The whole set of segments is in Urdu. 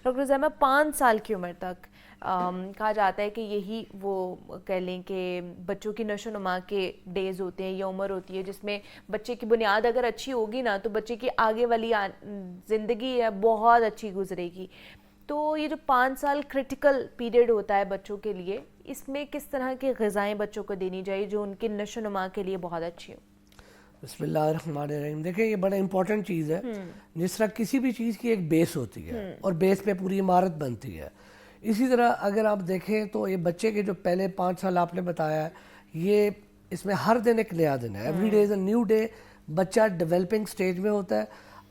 ڈاکٹر زیمہ 5 سال کی عمر تک کہا جاتا ہے کہ یہی وہ کہہ لیں کہ بچوں کی نشو و نما کے ڈیز ہوتے ہیں یا عمر ہوتی ہے جس میں بچے کی بنیاد اگر اچھی ہوگی نا تو بچے کی آگے والی زندگی ہے بہت اچھی گزرے گی. تو یہ جو 5 سال کرٹیکل پیریڈ ہوتا ہے بچوں کے لیے, اس میں کس طرح کی غذائیں بچوں کو دینی چاہیے جو ان کی نشو و نما کے لیے بہت اچھی ہوں؟ بسم اللہ الرحمن الرحیم. دیکھیں یہ بڑا امپورٹنٹ چیز ہے. جس طرح کسی بھی چیز کی ایک بیس ہوتی ہے اور بیس پہ پوری عمارت بنتی ہے, اسی طرح اگر آپ دیکھیں تو یہ بچے کے جو پہلے 5 سال آپ نے بتایا ہے, یہ اس میں ہر دن ایک نیا دن ہے. Every day is a new day. بچہ ڈیولپنگ سٹیج میں ہوتا ہے.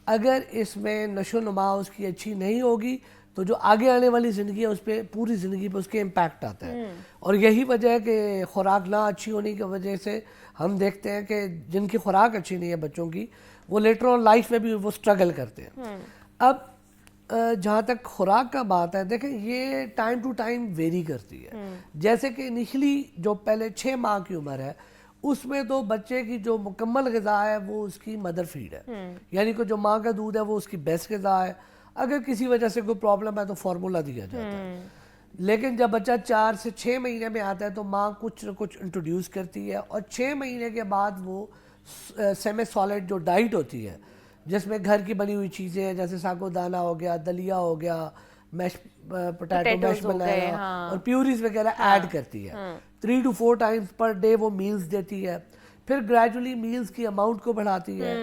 اگر اس میں نشو و نما اس کی اچھی نہیں ہوگی تو جو آگے آنے والی زندگی ہے اس پہ پوری زندگی پہ اس کے امپیکٹ آتا ہے. اور یہی وجہ ہے کہ خوراک نہ اچھی ہونے کی وجہ سے ہم دیکھتے ہیں کہ جن کی خوراک اچھی نہیں ہے بچوں کی, وہ لیٹر آن لائف میں بھی وہ سٹرگل کرتے ہیں. اب جہاں تک خوراک کا بات ہے, دیکھیں یہ ٹائم ٹو ٹائم ویری کرتی ہے. جیسے کہ انیشلی جو پہلے 6 ماہ کی عمر ہے اس میں تو بچے کی جو مکمل غذا ہے وہ اس کی مدر فیڈ ہے, یعنی کہ جو ماں کا دودھ ہے وہ اس کی بیسٹ غذا ہے. اگر کسی وجہ سے کوئی پرابلم ہے تو فارمولا دیا جاتا ہے. لیکن جب بچہ 4 سے 6 مہینے میں آتا ہے تو ماں کچھ نہ کچھ انٹروڈیوس کرتی ہے, اور 6 مہینے کے بعد وہ سیمی سالڈ جو ڈائٹ ہوتی ہے جس میں گھر کی بنی ہوئی چیزیں ہیں جیسے ساگو دانہ ہو گیا, دلیا ہو گیا, میش پوٹیٹو میش بنانا اور پیوریز وغیرہ ایڈ کرتی ہے. 3 to 4 times پر ڈے وہ میلز دیتی ہے. پھر گریجولی میلز کی اماؤنٹ کو بڑھاتی ہے.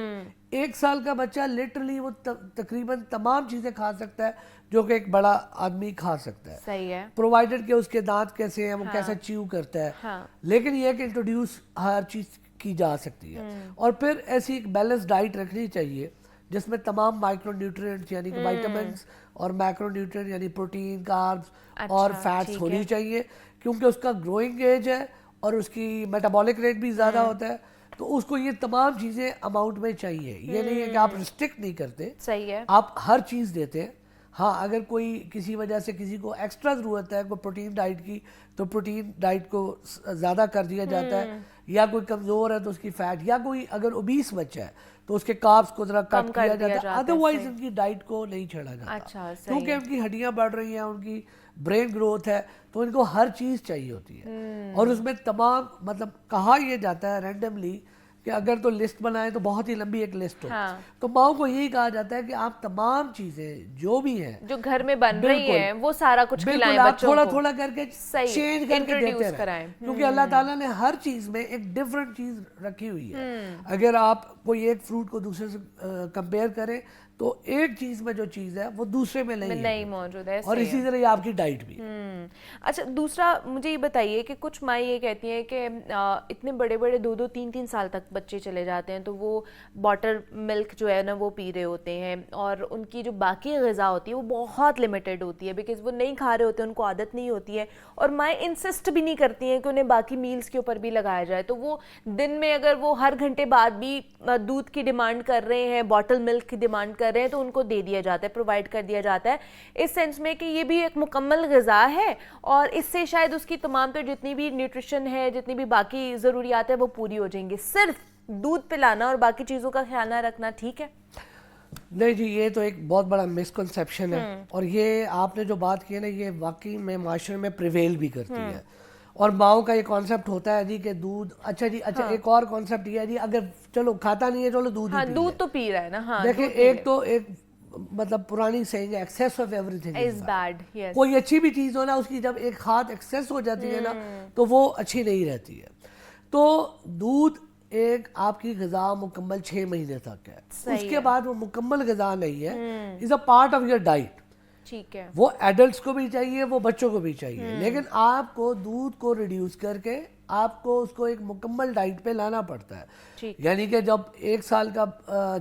1 سال کا بچہ لٹرلی وہ تقریباً تمام چیزیں کھا سکتا ہے جو کہ ایک بڑا آدمی کھا سکتا ہے, صحیح ہے, پرووائڈڈ کہ اس کے دانت کیسے ہیں, وہ کیسا چیو کرتا ہے. لیکن یہ کہ انٹروڈیوس ہر چیز کی جا سکتی ہے. اور پھر ایسی ایک بیلنس ڈائٹ رکھنی چاہیے جس میں تمام مائکرو نیوٹرینٹس یعنی کہ وائٹامنس اور میکرو نیوٹرینٹ یعنی پروٹین, کاربس اور فیٹس ہونی چاہیے, کیونکہ اس کا گروئنگ ایج ہے اور اس کی میٹابولک ریٹ بھی زیادہ ہوتا ہے. تو اس کو یہ تمام چیزیں اماؤنٹ میں چاہیے. یہ نہیں ہے کہ آپ ریسٹرکٹ نہیں کرتے, صحیح ہے, آپ ہر چیز دیتے ہیں. ہاں اگر کوئی کسی وجہ سے کسی کو ایکسٹرا ضرورت ہے کوئی پروٹین ڈائٹ کی تو پروٹین ڈائٹ کو زیادہ کر دیا جاتا ہے, یا کوئی کمزور ہے تو اس کی فیٹ, یا کوئی اگر اوبیس بچہ ہے تو اس کے کاربس کو ذرا کٹ کیا جاتا ہے. ادروائز ان کی ڈائٹ کو نہیں چھیڑا جاتا, کیونکہ ان کی ہڈیاں بڑھ رہی ہیں, ان کی برین گروتھ ہے, تو ان کو ہر چیز چاہیے ہوتی ہے. اور اس میں تمام مطلب کہا یہ جاتا ہے رینڈملی کہ اگر تو لسٹ بنائیں تو بہت ہی لمبی ایک لسٹ ہو, تو ماؤں کو یہی کہا جاتا ہے کہ آپ تمام چیزیں جو بھی ہیں جو گھر میں بن رہی ہیں وہ سارا کچھ کھلائیں آپ بچوں کو, تھوڑا تھوڑا کر کے چینج کر کے دیتے رہیں, کیونکہ اللہ تعالیٰ نے ہر چیز میں ایک ڈفرنٹ چیز رکھی ہوئی ہے. اگر آپ کوئی ایک فروٹ کو دوسرے سے کمپیئر کریں تو ایک چیز میں جو چیز ہے وہ دوسرے میں نہیں موجود ہے, اور اسی طرح یہ آپ کی ڈائٹ بھی. اچھا دوسرا مجھے یہ بتائیے کہ کچھ مائیں یہ کہتی ہیں کہ اتنے بڑے بڑے 2-3 سال تک بچے چلے جاتے ہیں تو وہ باٹر ملک جو ہے نا وہ پی رہے ہوتے ہیں, اور ان کی جو باقی غذا ہوتی ہے وہ بہت لمیٹڈ ہوتی ہے بیکاز وہ نہیں کھا رہے ہوتے, ان کو عادت نہیں ہوتی ہے, اور مائیں انسسٹ بھی نہیں کرتی ہیں کہ انہیں باقی میلز کے اوپر بھی لگایا جائے. تو وہ دن میں اگر وہ ہر گھنٹے بعد بھی دودھ کی ڈیمانڈ کر رہے ہیں, باٹل ملک کی ڈیمانڈ کر رہے ہیں, تو ان کو دے دیا جاتا ہے, پرووائڈ کر دیا جاتا ہے, اس سینس میں کہ یہ بھی ایک مکمل غذا ہے اور اس سے شاید اس کی تمام تر جتنی بھی نیوٹریشن ہے, جتنی بھی باقی ضروریات ہیں وہ پوری ہو جائیں گی. صرف دودھ پلانا اور باقی چیزوں کا خیال نہ رکھنا ٹھیک ہے؟ نہیں جی, یہ تو ایک بہت بڑا مسکنسیپشن ہے, اور یہ آپ نے جو بات کی ہے نا یہ واقعی میں معاشرے میں پریویل بھی کرتی ہے. اور ماؤں کا یہ کانسیپٹ ہوتا ہے جی کہ دودھ, اچھا ایک اور کانسیپٹ یہ ہے جی اگر چلو کھاتا نہیں ہے چلو دودھ تو پی رہا ہے نا. دیکھیں ایک تو ایک مطلب پرانی سینگ ہے access of every thing is bad. کوئی اچھی بھی چیز ہو نا اس کی جب ایک ہاتھ ایکسیس ہو جاتی ہے نا تو وہ اچھی نہیں رہتی ہے. تو دودھ ایک آپ کی غذا مکمل 6 مہینے تک ہے, اس کے بعد وہ مکمل غذا نہیں ہے, is a part of your diet. ٹھیک ہے, وہ ایڈلٹس کو بھی چاہیے, وہ بچوں کو بھی چاہیے, لیکن آپ کو دودھ کو ریڈیوس کر کے آپ کو اس کو ایک مکمل ڈائٹ پہ لانا پڑتا ہے. یعنی کہ جب 1 سال کا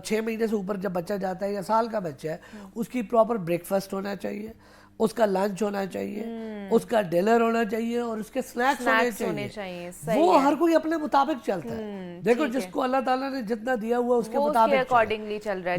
6 مہینے سے اوپر جب بچہ جاتا ہے یا سال کا بچہ ہے, اس کی پراپر بریک فاسٹ ہونا چاہیے, اس کا لنچ ہونا چاہیے, اس کا ڈنر ہونا چاہیے, اور اس کے اسنیکس ہونے چاہیے. وہ ہر کوئی اپنے مطابق چلتا ہے. دیکھو جس کو اللہ تعالیٰ نے جتنا دیا ہوا اس کے مطابق اکارڈنگلی چل رہا ہے.